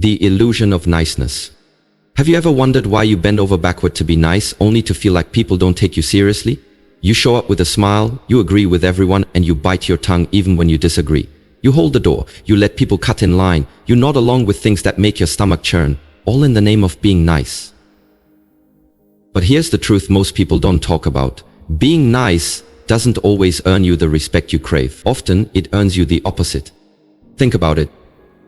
The illusion of niceness. Have you ever wondered why you bend over backward to be nice only to feel like people don't take you seriously? You show up with a smile, you agree with everyone, and you bite your tongue even when you disagree. You hold the door, you let people cut in line, you nod along with things that make your stomach churn, all in the name of being nice. But here's the truth most people don't talk about. Being nice doesn't always earn you the respect you crave. Often, it earns you the opposite. Think about it.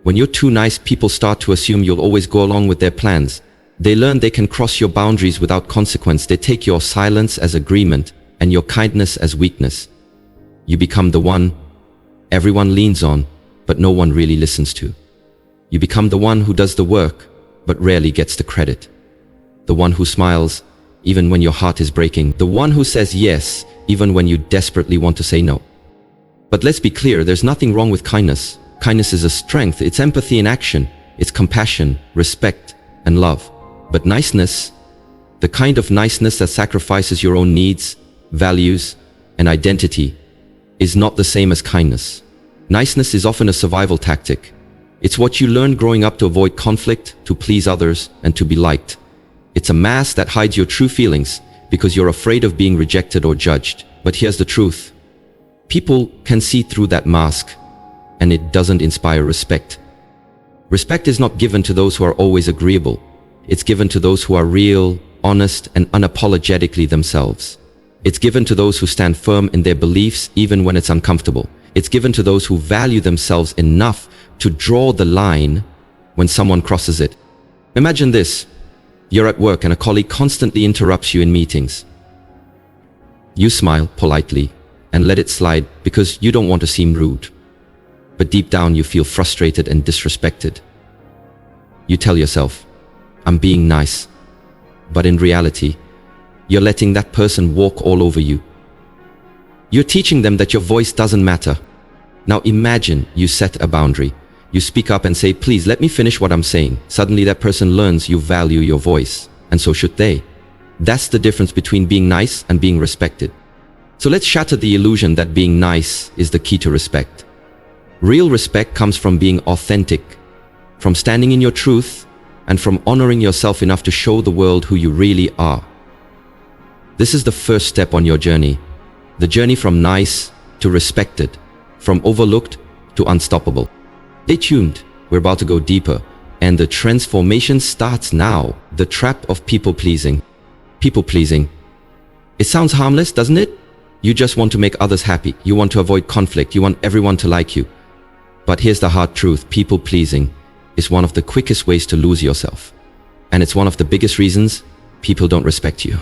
When you're too nice, people start to assume you'll always go along with their plans. They learn they can cross your boundaries without consequence. They take your silence as agreement and your kindness as weakness. You become the one everyone leans on, but no one really listens to. You become the one who does the work, but rarely gets the credit. The one who smiles, even when your heart is breaking. The one who says yes, even when you desperately want to say no. But let's be clear, there's nothing wrong with kindness. Kindness is a strength, it's empathy in action, it's compassion, respect, and love. But niceness, the kind of niceness that sacrifices your own needs, values, and identity, is not the same as kindness. Niceness is often a survival tactic. It's what you learn growing up to avoid conflict, to please others, and to be liked. It's a mask that hides your true feelings because you're afraid of being rejected or judged. But here's the truth. People can see through that mask, and it doesn't inspire respect. Respect is not given to those who are always agreeable. It's given to those who are real, honest, and unapologetically themselves. It's given to those who stand firm in their beliefs even when it's uncomfortable. It's given to those who value themselves enough to draw the line when someone crosses it. Imagine this. You're at work and a colleague constantly interrupts you in meetings. You smile politely and let it slide because you don't want to seem rude. But deep down you feel frustrated and disrespected. You tell yourself, I'm being nice. But in reality, you're letting that person walk all over you. You're teaching them that your voice doesn't matter. Now imagine you set a boundary. You speak up and say, please let me finish what I'm saying. Suddenly that person learns you value your voice, and so should they. That's the difference between being nice and being respected. So let's shatter the illusion that being nice is the key to respect. Real respect comes from being authentic, from standing in your truth, and from honoring yourself enough to show the world who you really are. This is the first step on your journey. The journey from nice to respected, from overlooked to unstoppable. Stay tuned, we're about to go deeper, and the transformation starts now. The trap of people-pleasing. People-pleasing. It sounds harmless, doesn't it? You just want to make others happy. You want to avoid conflict. You want everyone to like you. But here's the hard truth. People-pleasing is one of the quickest ways to lose yourself. And it's one of the biggest reasons people don't respect you.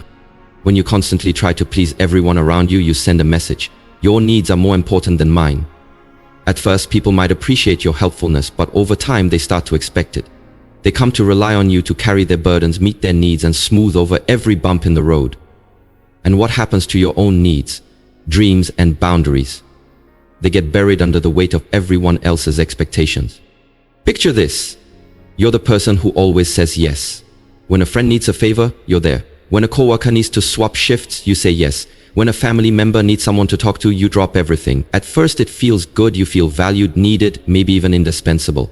When you constantly try to please everyone around you, you send a message. Your needs are more important than mine. At first, people might appreciate your helpfulness, but over time, they start to expect it. They come to rely on you to carry their burdens, meet their needs, and smooth over every bump in the road. And what happens to your own needs, dreams, and boundaries? They get buried under the weight of everyone else's expectations. Picture this. You're the person who always says yes. When a friend needs a favor, you're there. When a coworker needs to swap shifts, you say yes. When a family member needs someone to talk to, you drop everything. At first it feels good, you feel valued, needed, maybe even indispensable.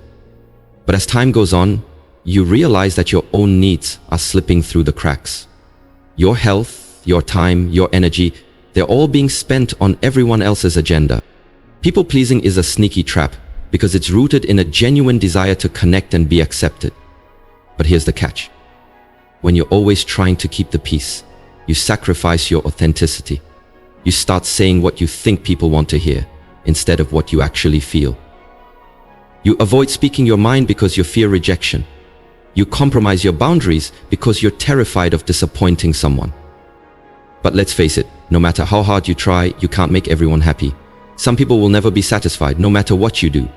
But as time goes on, you realize that your own needs are slipping through the cracks. Your health, your time, your energy, they're all being spent on everyone else's agenda. People-pleasing is a sneaky trap because it's rooted in a genuine desire to connect and be accepted. But here's the catch. When you're always trying to keep the peace, you sacrifice your authenticity. You start saying what you think people want to hear instead of what you actually feel. You avoid speaking your mind because you fear rejection. You compromise your boundaries because you're terrified of disappointing someone. But let's face it, no matter how hard you try, you can't make everyone happy. Some people will never be satisfied, no matter what you do.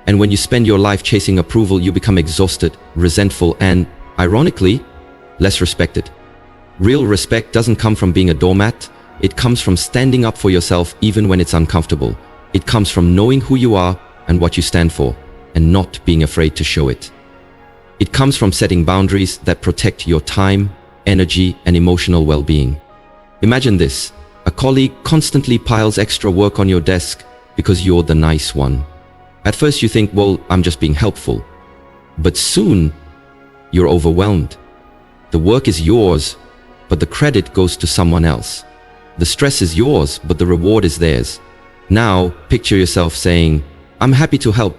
And when you spend your life chasing approval, you become exhausted, resentful, and, ironically, less respected. Real respect doesn't come from being a doormat. It comes from standing up for yourself even when it's uncomfortable. It comes from knowing who you are and what you stand for, and not being afraid to show it. It comes from setting boundaries that protect your time, energy, and emotional well-being. Imagine this. A colleague constantly piles extra work on your desk because you're the nice one. At first you think, well, I'm just being helpful. But soon, you're overwhelmed. The work is yours, but the credit goes to someone else. The stress is yours, but the reward is theirs. Now, picture yourself saying, "I'm happy to help,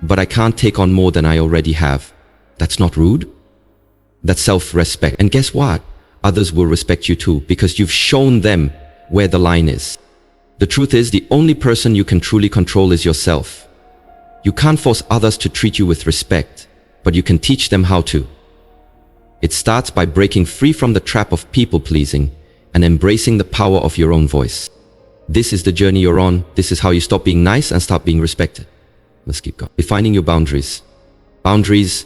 but I can't take on more than I already have." That's not rude. That's self-respect. And guess what? Others will respect you too, because you've shown them where the line is. The truth is, the only person you can truly control is yourself. You can't force others to treat you with respect, but you can teach them how to. It starts by breaking free from the trap of people-pleasing and embracing the power of your own voice. This is the journey you're on. This is how you stop being nice and start being respected. Let's keep going. Defining your boundaries. Boundaries,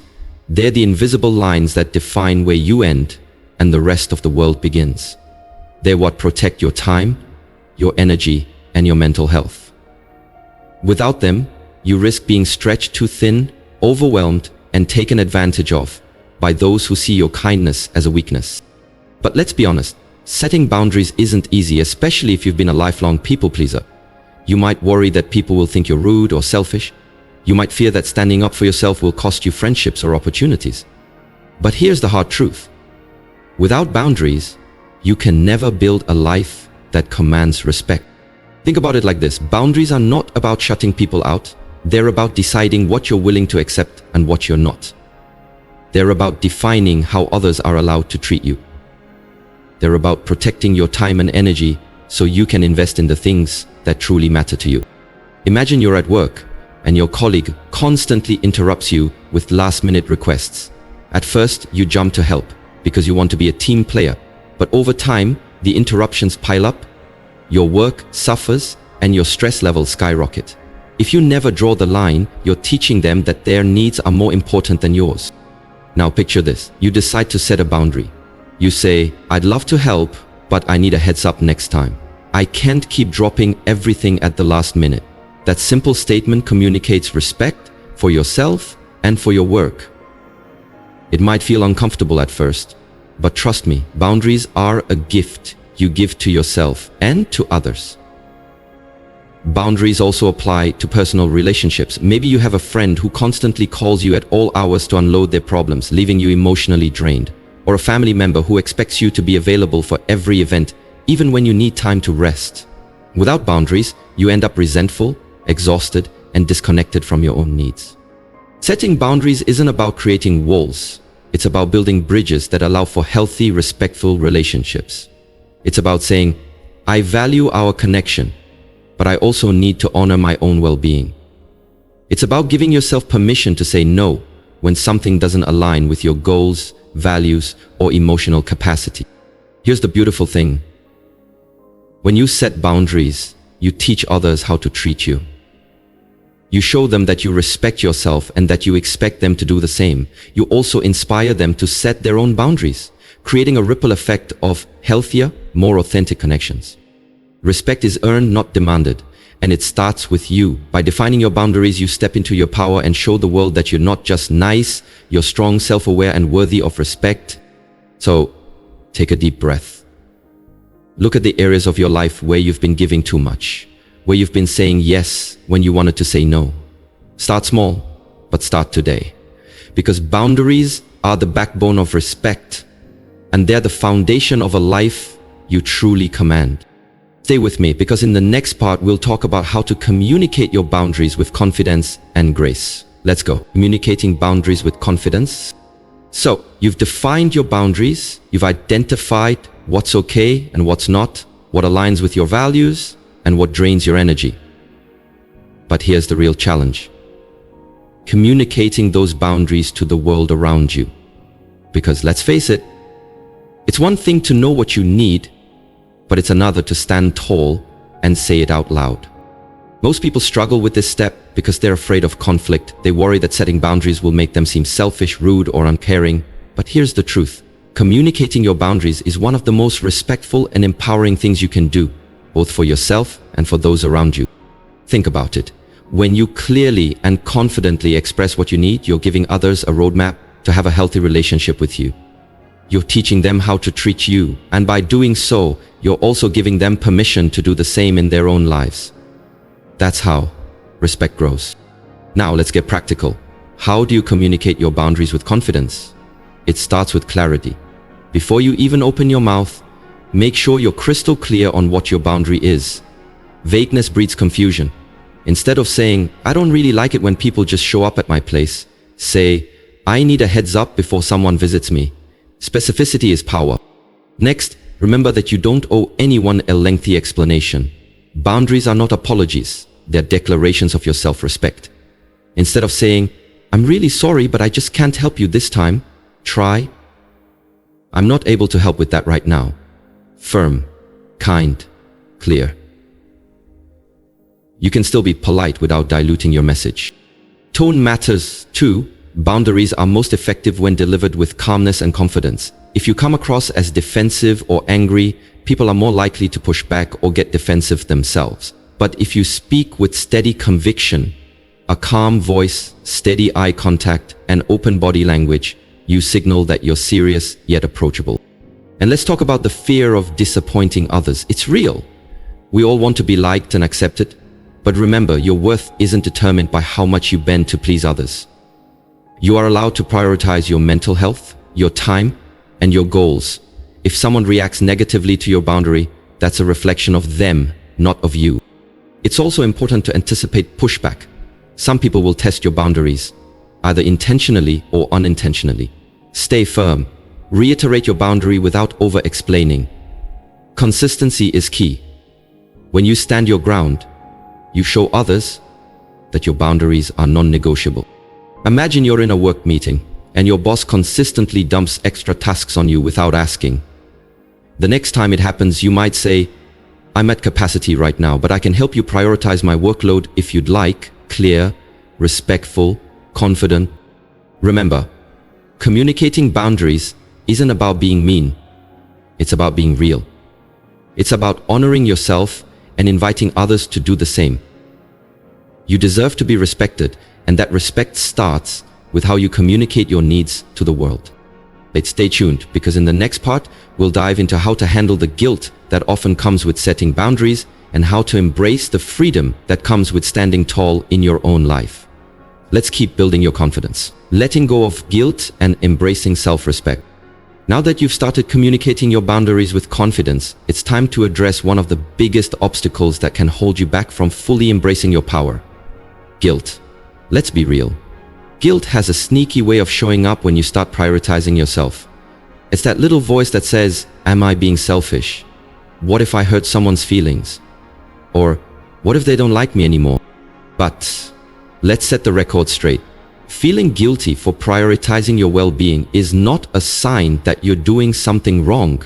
they're the invisible lines that define where you end and the rest of the world begins. They're what protect your time, your energy, and your mental health. Without them, you risk being stretched too thin, overwhelmed, and taken advantage of by those who see your kindness as a weakness. But let's be honest, setting boundaries isn't easy, especially if you've been a lifelong people pleaser. You might worry that people will think you're rude or selfish. You might fear that standing up for yourself will cost you friendships or opportunities. But here's the hard truth. Without boundaries, you can never build a life that commands respect. Think about it like this. Boundaries are not about shutting people out. They're about deciding what you're willing to accept and what you're not. They're about defining how others are allowed to treat you. They're about protecting your time and energy so you can invest in the things that truly matter to you. Imagine you're at work and your colleague constantly interrupts you with last-minute requests. At first, you jump to help because you want to be a team player. But over time, the interruptions pile up, your work suffers, and your stress levels skyrocket. If you never draw the line, you're teaching them that their needs are more important than yours. Now picture this. You decide to set a boundary. You say, "I'd love to help, but I need a heads up next time. I can't keep dropping everything at the last minute." That simple statement communicates respect for yourself and for your work. It might feel uncomfortable at first, but trust me, boundaries are a gift you give to yourself and to others. Boundaries also apply to personal relationships. Maybe you have a friend who constantly calls you at all hours to unload their problems, leaving you emotionally drained. Or a family member who expects you to be available for every event, even when you need time to rest. Without boundaries, you end up resentful, exhausted, and disconnected from your own needs. Setting boundaries isn't about creating walls. It's about building bridges that allow for healthy, respectful relationships. It's about saying, "I value our connection, but I also need to honor my own well-being." It's about giving yourself permission to say no when something doesn't align with your goals, values, or emotional capacity. Here's the beautiful thing. When you set boundaries, you teach others how to treat you. You show them that you respect yourself and that you expect them to do the same. You also inspire them to set their own boundaries, creating a ripple effect of healthier, more authentic connections. Respect is earned, not demanded, and it starts with you. By defining your boundaries, you step into your power and show the world that you're not just nice, you're strong, self-aware, and worthy of respect. So, take a deep breath. Look at the areas of your life where you've been giving too much, where you've been saying yes when you wanted to say no. Start small, but start today. Because boundaries are the backbone of respect, and they're the foundation of a life you truly command. Stay with me, because in the next part, we'll talk about how to communicate your boundaries with confidence and grace. Let's go. Communicating boundaries with confidence. So, you've defined your boundaries, you've identified what's okay and what's not, what aligns with your values, and what drains your energy. But here's the real challenge. Communicating those boundaries to the world around you. Because let's face it, it's one thing to know what you need, but it's another to stand tall and say it out loud. Most people struggle with this step because they're afraid of conflict. They worry that setting boundaries will make them seem selfish, rude, or uncaring. But here's the truth. Communicating your boundaries is one of the most respectful and empowering things you can do, both for yourself and for those around you. Think about it. When you clearly and confidently express what you need, you're giving others a roadmap to have a healthy relationship with you. You're teaching them how to treat you, and by doing so, you're also giving them permission to do the same in their own lives. That's how respect grows. Now let's get practical. How do you communicate your boundaries with confidence? It starts with clarity. Before you even open your mouth, make sure you're crystal clear on what your boundary is. Vagueness breeds confusion. Instead of saying, I don't really like it when people just show up at my place, say, I need a heads up before someone visits me. Specificity is power. Next, remember that you don't owe anyone a lengthy explanation. Boundaries are not apologies, they're declarations of your self-respect. Instead of saying, I'm really sorry, but I just can't help you this time, try, I'm not able to help with that right now. Firm, kind, clear. You can still be polite without diluting your message. Tone matters too. Boundaries are most effective when delivered with calmness and confidence. If you come across as defensive or angry, people are more likely to push back or get defensive themselves. But if you speak with steady conviction, a calm voice, steady eye contact, and open body language, you signal that you're serious yet approachable. And let's talk about the fear of disappointing others. It's real. We all want to be liked and accepted. But remember, your worth isn't determined by how much you bend to please others. You are allowed to prioritize your mental health, your time, and your goals. If someone reacts negatively to your boundary, that's a reflection of them, not of you. It's also important to anticipate pushback. Some people will test your boundaries, either intentionally or unintentionally. Stay firm. Reiterate your boundary without over-explaining. Consistency is key. When you stand your ground, you show others that your boundaries are non-negotiable. Imagine you're in a work meeting and your boss consistently dumps extra tasks on you without asking. The next time it happens, you might say, I'm at capacity right now, but I can help you prioritize my workload if you'd like. Clear, respectful, confident. Remember, communicating boundaries isn't about being mean. It's about being real. It's about honoring yourself and inviting others to do the same. You deserve to be respected, and that respect starts with how you communicate your needs to the world. Let's stay tuned, because in the next part, we'll dive into how to handle the guilt that often comes with setting boundaries and how to embrace the freedom that comes with standing tall in your own life. Let's keep building your confidence, letting go of guilt and embracing self-respect. Now that you've started communicating your boundaries with confidence, it's time to address one of the biggest obstacles that can hold you back from fully embracing your power. Guilt. Let's be real. Guilt has a sneaky way of showing up when you start prioritizing yourself. It's that little voice that says, am I being selfish? What if I hurt someone's feelings? Or, what if they don't like me anymore? But, let's set the record straight. Feeling guilty for prioritizing your well-being is not a sign that you're doing something wrong.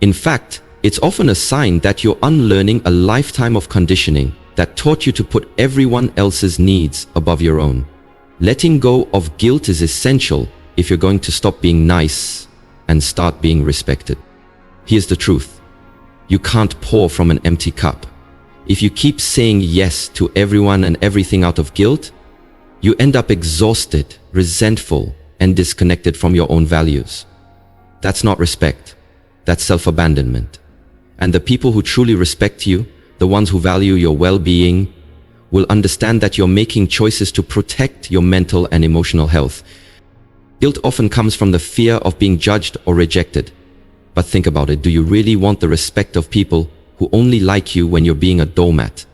In fact, it's often a sign that you're unlearning a lifetime of conditioning that taught you to put everyone else's needs above your own. Letting go of guilt is essential if you're going to stop being nice and start being respected. Here's the truth. You can't pour from an empty cup. If you keep saying yes to everyone and everything out of guilt, you end up exhausted, resentful, and disconnected from your own values. That's not respect. That's self-abandonment. And the people who truly respect you, the ones who value your well-being, will understand that you're making choices to protect your mental and emotional health. Guilt often comes from the fear of being judged or rejected. But think about it. Do you really want the respect of people who only like you when you're being a doormat?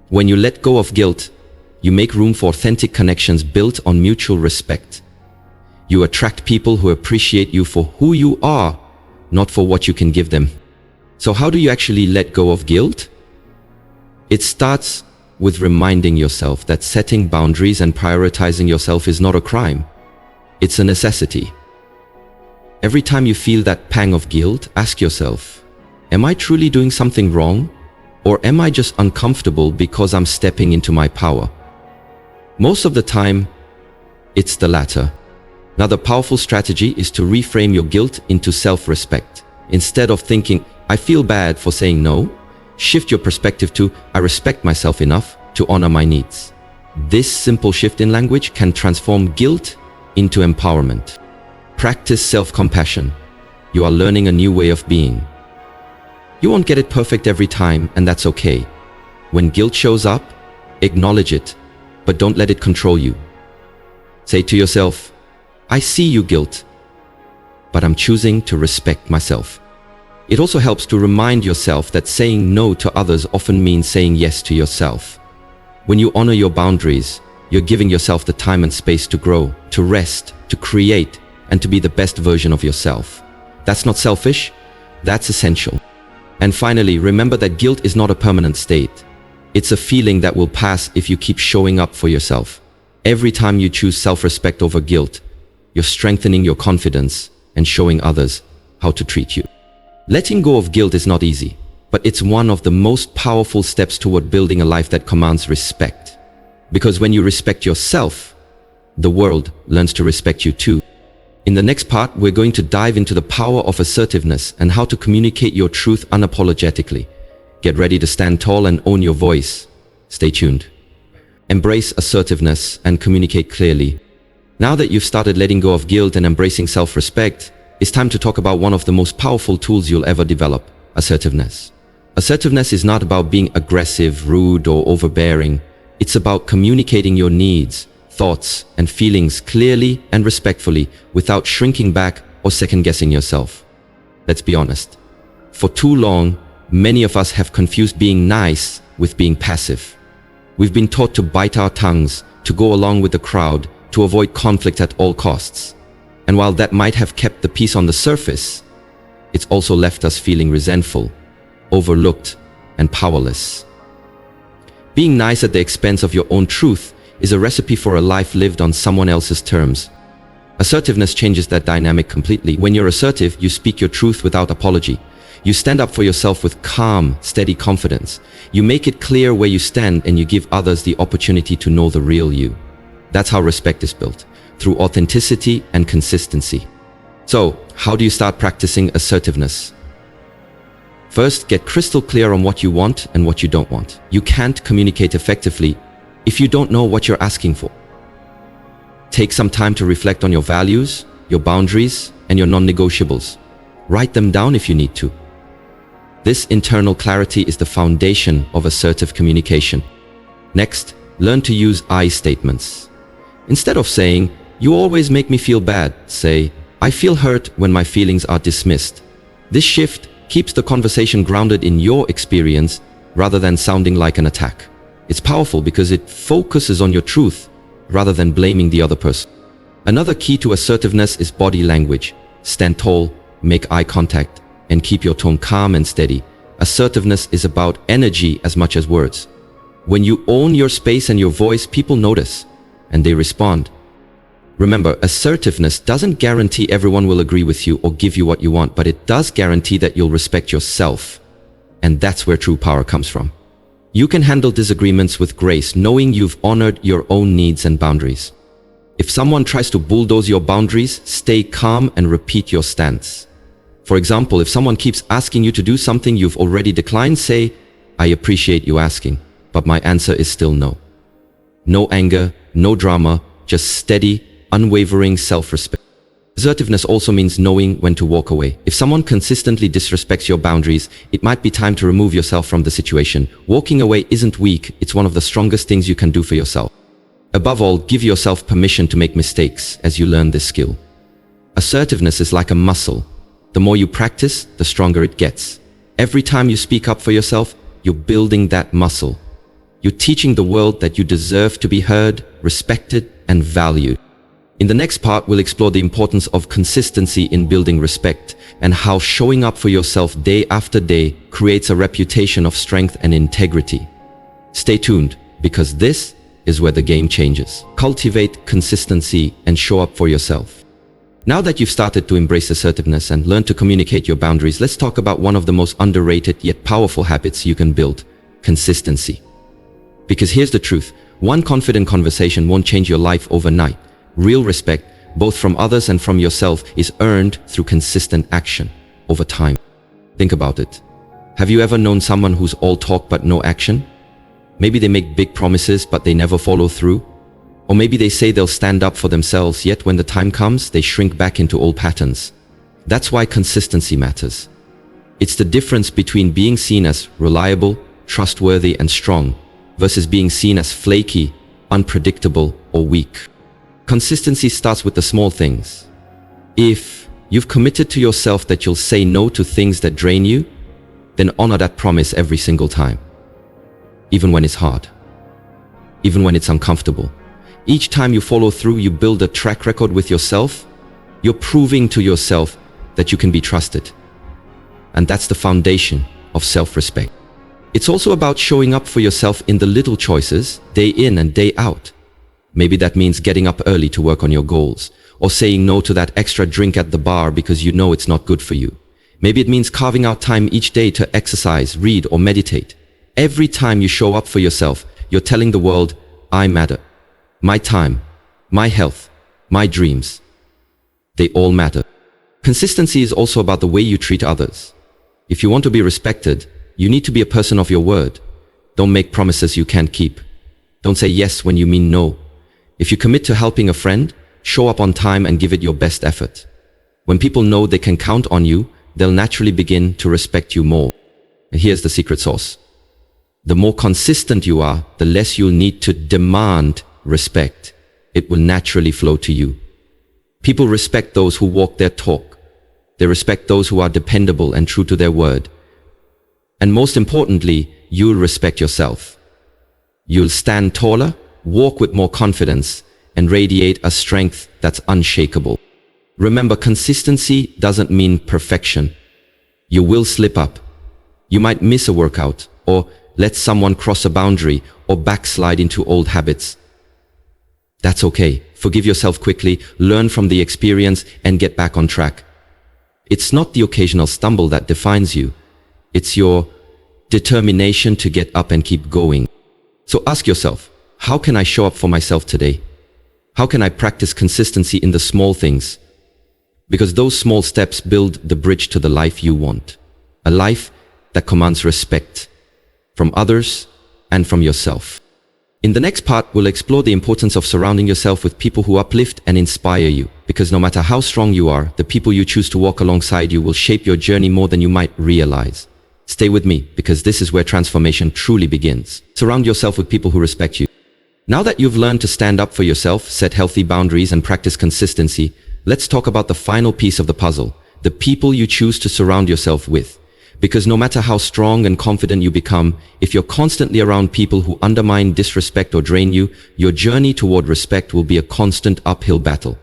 When you let go of guilt, you make room for authentic connections built on mutual respect. You attract people who appreciate you for who you are, not for what you can give them. So how do you actually let go of guilt? It starts with reminding yourself that setting boundaries and prioritizing yourself is not a crime. It's a necessity. Every time you feel that pang of guilt, ask yourself, am I truly doing something wrong? Or am I just uncomfortable because I'm stepping into my power? Most of the time, it's the latter. Another powerful strategy is to reframe your guilt into self-respect. Instead of thinking, I feel bad for saying no, shift your perspective to, I respect myself enough to honor my needs. This simple shift in language can transform guilt into empowerment. Practice self-compassion. You are learning a new way of being. You won't get it perfect every time, and that's okay. When guilt shows up, acknowledge it, but don't let it control you. Say to yourself, I see you, guilt, but I'm choosing to respect myself. It also helps to remind yourself that saying no to others often means saying yes to yourself. When you honor your boundaries, you're giving yourself the time and space to grow, to rest, to create, and to be the best version of yourself. That's not selfish, that's essential. And finally, remember that guilt is not a permanent state. It's a feeling that will pass if you keep showing up for yourself. Every time you choose self-respect over guilt, you're strengthening your confidence and showing others how to treat you. Letting go of guilt is not easy, but it's one of the most powerful steps toward building a life that commands respect. Because when you respect yourself, the world learns to respect you too. In the next part, we're going to dive into the power of assertiveness and how to communicate your truth unapologetically. Get ready to stand tall and own your voice. Stay tuned. Embrace assertiveness and communicate clearly. Now that you've started letting go of guilt and embracing self-respect, it's time to talk about one of the most powerful tools you'll ever develop, assertiveness. Assertiveness is not about being aggressive, rude, or overbearing. It's about communicating your needs, thoughts, and feelings clearly and respectfully without shrinking back or second-guessing yourself. Let's be honest. For too long, many of us have confused being nice with being passive. We've been taught to bite our tongues, to go along with the crowd, to avoid conflict at all costs. And while that might have kept the peace on the surface, it's also left us feeling resentful, overlooked, and powerless. Being nice at the expense of your own truth is a recipe for a life lived on someone else's terms. Assertiveness changes that dynamic completely. When you're assertive, you speak your truth without apology. You stand up for yourself with calm, steady confidence. You make it clear where you stand and you give others the opportunity to know the real you. That's how respect is built, through authenticity and consistency. So, how do you start practicing assertiveness? First, get crystal clear on what you want and what you don't want. You can't communicate effectively if you don't know what you're asking for. Take some time to reflect on your values, your boundaries, and your non-negotiables. Write them down if you need to. This internal clarity is the foundation of assertive communication. Next, learn to use I statements. Instead of saying, "You always make me feel bad," say, "I feel hurt when my feelings are dismissed." This shift keeps the conversation grounded in your experience rather than sounding like an attack. It's powerful because it focuses on your truth rather than blaming the other person. Another key to assertiveness is body language. Stand tall, make eye contact, and keep your tone calm and steady. Assertiveness is about energy as much as words. When you own your space and your voice, people notice, and they respond. Remember, assertiveness doesn't guarantee everyone will agree with you or give you what you want, but it does guarantee that you'll respect yourself. And that's where true power comes from. You can handle disagreements with grace, knowing you've honored your own needs and boundaries. If someone tries to bulldoze your boundaries, stay calm and repeat your stance. For example, if someone keeps asking you to do something you've already declined, say, "I appreciate you asking, but my answer is still no." No anger, no drama, just steady, unwavering self-respect. Assertiveness also means knowing when to walk away. If someone consistently disrespects your boundaries, it might be time to remove yourself from the situation. Walking away isn't weak, it's one of the strongest things you can do for yourself. Above all, give yourself permission to make mistakes as you learn this skill. Assertiveness is like a muscle. The more you practice, the stronger it gets. Every time you speak up for yourself, you're building that muscle. You're teaching the world that you deserve to be heard, respected, and valued. In the next part, we'll explore the importance of consistency in building respect and how showing up for yourself day after day creates a reputation of strength and integrity. Stay tuned, because this is where the game changes. Cultivate consistency and show up for yourself. Now that you've started to embrace assertiveness and learn to communicate your boundaries, let's talk about one of the most underrated yet powerful habits you can build: consistency. Because here's the truth, one confident conversation won't change your life overnight. Real respect, both from others and from yourself, is earned through consistent action over time. Think about it. Have you ever known someone who's all talk but no action? Maybe they make big promises but they never follow through. Or maybe they say they'll stand up for themselves, yet when the time comes, they shrink back into old patterns. That's why consistency matters. It's the difference between being seen as reliable, trustworthy, and strong versus being seen as flaky, unpredictable, or weak. Consistency starts with the small things. If you've committed to yourself that you'll say no to things that drain you, then honor that promise every single time. Even when it's hard. Even when it's uncomfortable. Each time you follow through, you build a track record with yourself. You're proving to yourself that you can be trusted. And that's the foundation of self-respect. It's also about showing up for yourself in the little choices, day in and day out. Maybe that means getting up early to work on your goals, or saying no to that extra drink at the bar because you know it's not good for you. Maybe it means carving out time each day to exercise, read, or meditate. Every time you show up for yourself, you're telling the world, I matter. My time, my health, my dreams. They all matter. Consistency is also about the way you treat others. If you want to be respected, you need to be a person of your word. Don't make promises you can't keep. Don't say yes when you mean no. If you commit to helping a friend, show up on time and give it your best effort. When people know they can count on you, they'll naturally begin to respect you more. And here's the secret sauce. The more consistent you are, the less you'll need to demand respect. It will naturally flow to you. People respect those who walk their talk. They respect those who are dependable and true to their word. And most importantly, you'll respect yourself. You'll stand taller, walk with more confidence, and radiate a strength that's unshakable. Remember, consistency doesn't mean perfection. You will slip up. You might miss a workout, or let someone cross a boundary, or backslide into old habits. That's okay. Forgive yourself quickly, learn from the experience, and get back on track. It's not the occasional stumble that defines you. It's your determination to get up and keep going. So ask yourself, how can I show up for myself today? How can I practice consistency in the small things? Because those small steps build the bridge to the life you want. A life that commands respect from others and from yourself. In the next part, we'll explore the importance of surrounding yourself with people who uplift and inspire you. Because no matter how strong you are, the people you choose to walk alongside you will shape your journey more than you might realize. Stay with me, because this is where transformation truly begins. Surround yourself with people who respect you. Now that you've learned to stand up for yourself, set healthy boundaries, and practice consistency, let's talk about the final piece of the puzzle, the people you choose to surround yourself with. Because no matter how strong and confident you become, if you're constantly around people who undermine, disrespect, or drain you, your journey toward respect will be a constant uphill battle.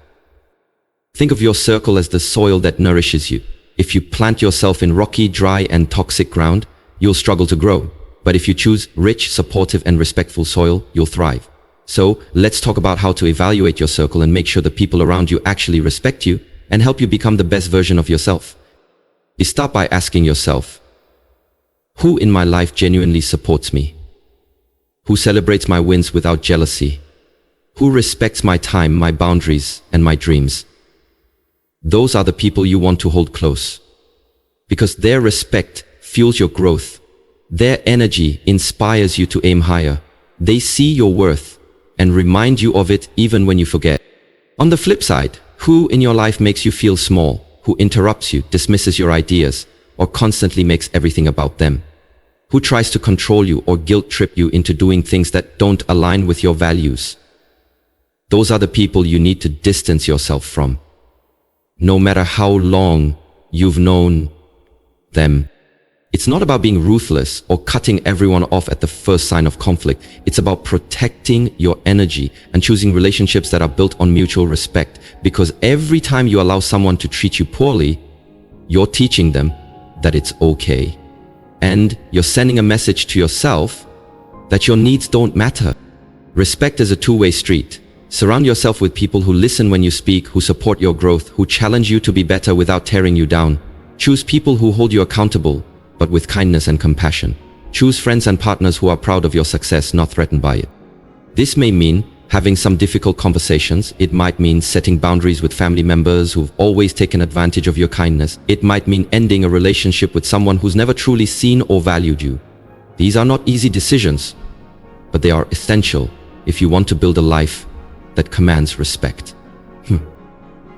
Think of your circle as the soil that nourishes you. If you plant yourself in rocky, dry, and toxic ground, you'll struggle to grow. But if you choose rich, supportive, and respectful soil, you'll thrive. So, let's talk about how to evaluate your circle and make sure the people around you actually respect you and help you become the best version of yourself. You start by asking yourself, who in my life genuinely supports me? Who celebrates my wins without jealousy? Who respects my time, my boundaries, and my dreams? Those are the people you want to hold close. Because their respect fuels your growth. Their energy inspires you to aim higher. They see your worth and remind you of it even when you forget. On the flip side, who in your life makes you feel small? Who interrupts you, dismisses your ideas, or constantly makes everything about them? Who tries to control you or guilt-trip you into doing things that don't align with your values? Those are the people you need to distance yourself from. No matter how long you've known them. It's not about being ruthless or cutting everyone off at the first sign of conflict. It's about protecting your energy and choosing relationships that are built on mutual respect. Because every time you allow someone to treat you poorly, you're teaching them that it's okay. And you're sending a message to yourself that your needs don't matter. Respect is a two-way street. Surround yourself with people who listen when you speak, who support your growth, who challenge you to be better without tearing you down. Choose people who hold you accountable, but with kindness and compassion. Choose friends and partners who are proud of your success, not threatened by it. This may mean having some difficult conversations. It might mean setting boundaries with family members who've always taken advantage of your kindness. It might mean ending a relationship with someone who's never truly seen or valued you. These are not easy decisions, but they are essential if you want to build a life that commands respect.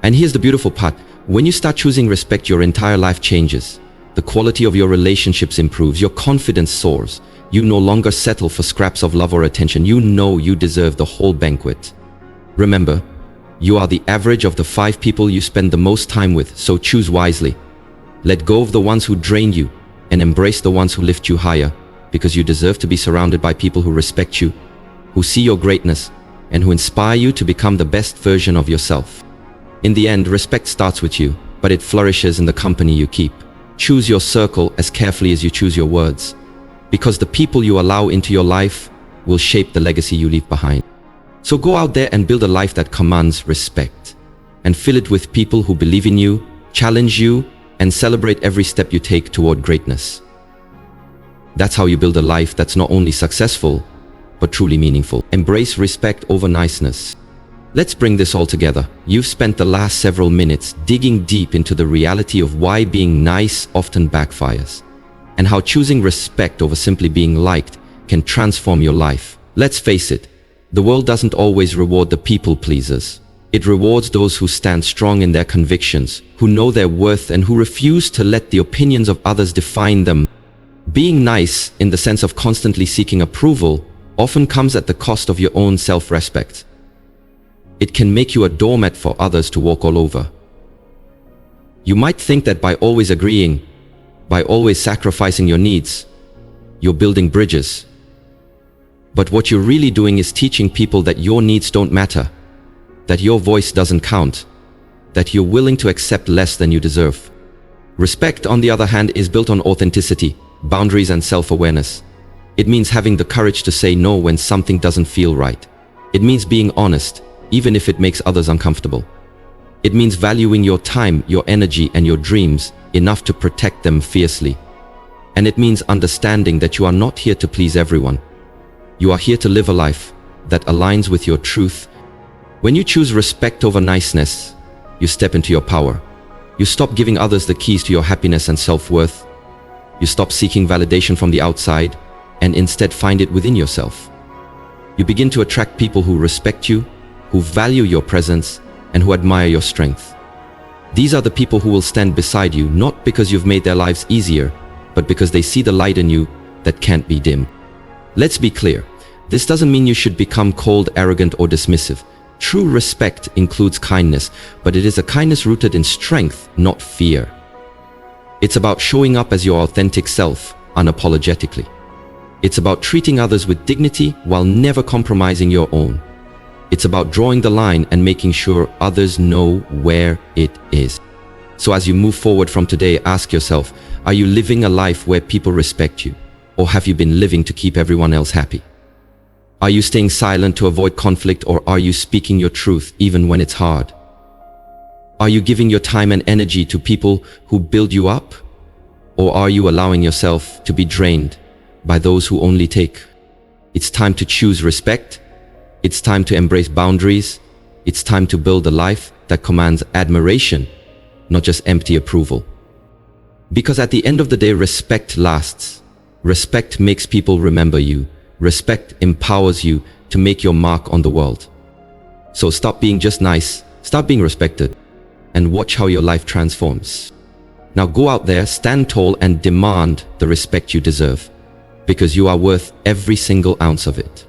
And here's the beautiful part. When you start choosing respect, your entire life changes. The quality of your relationships improves, your confidence soars. You no longer settle for scraps of love or attention. You know you deserve the whole banquet. Remember, You are the average of the 5 people you spend the most time with, so choose wisely. Let go of the ones who drain you and embrace the ones who lift you higher, because you deserve to be surrounded by people who respect you, who see your greatness, and who inspire you to become the best version of yourself. In the end, respect starts with you, but it flourishes in the company you keep. Choose your circle as carefully as you choose your words, because the people you allow into your life will shape the legacy you leave behind. So go out there and build a life that commands respect, and fill it with people who believe in you, challenge you, and celebrate every step you take toward greatness. That's how you build a life that's not only successful, but truly meaningful. Embrace respect over niceness. Let's bring this all together. You've spent the last several minutes digging deep into the reality of why being nice often backfires, and how choosing respect over simply being liked can transform your life. Let's face it, the world doesn't always reward the people pleasers. It rewards those who stand strong in their convictions, who know their worth, and who refuse to let the opinions of others define them. Being nice, in the sense of constantly seeking approval, often comes at the cost of your own self-respect. It can make you a doormat for others to walk all over. You might think that by always agreeing, by always sacrificing your needs, you're building bridges. But what you're really doing is teaching people that your needs don't matter, that your voice doesn't count, that you're willing to accept less than you deserve. Respect, on the other hand, is built on authenticity, boundaries, and self-awareness. It means having the courage to say no when something doesn't feel right. It means being honest, even if it makes others uncomfortable. It means valuing your time, your energy, and your dreams enough to protect them fiercely. And it means understanding that you are not here to please everyone. You are here to live a life that aligns with your truth. When you choose respect over niceness, you step into your power. You stop giving others the keys to your happiness and self-worth. You stop seeking validation from the outside and instead find it within yourself. You begin to attract people who respect you, who value your presence, and who admire your strength. These are the people who will stand beside you, not because you've made their lives easier, but because they see the light in you that can't be dimmed. Let's be clear. This doesn't mean you should become cold, arrogant, or dismissive. True respect includes kindness, but it is a kindness rooted in strength, not fear. It's about showing up as your authentic self, unapologetically. It's about treating others with dignity while never compromising your own. It's about drawing the line and making sure others know where it is. So as you move forward from today, ask yourself, are you living a life where people respect you? Or have you been living to keep everyone else happy? Are you staying silent to avoid conflict, or are you speaking your truth even when it's hard? Are you giving your time and energy to people who build you up? Or are you allowing yourself to be drained by those who only take? It's time to choose respect. It's time to embrace boundaries. It's time to build a life that commands admiration, not just empty approval. Because at the end of the day, respect lasts. Respect makes people remember you. Respect empowers you to make your mark on the world. So stop being just nice, start being respected, and watch how your life transforms. Now go out there, stand tall, and demand the respect you deserve, because you are worth every single ounce of it.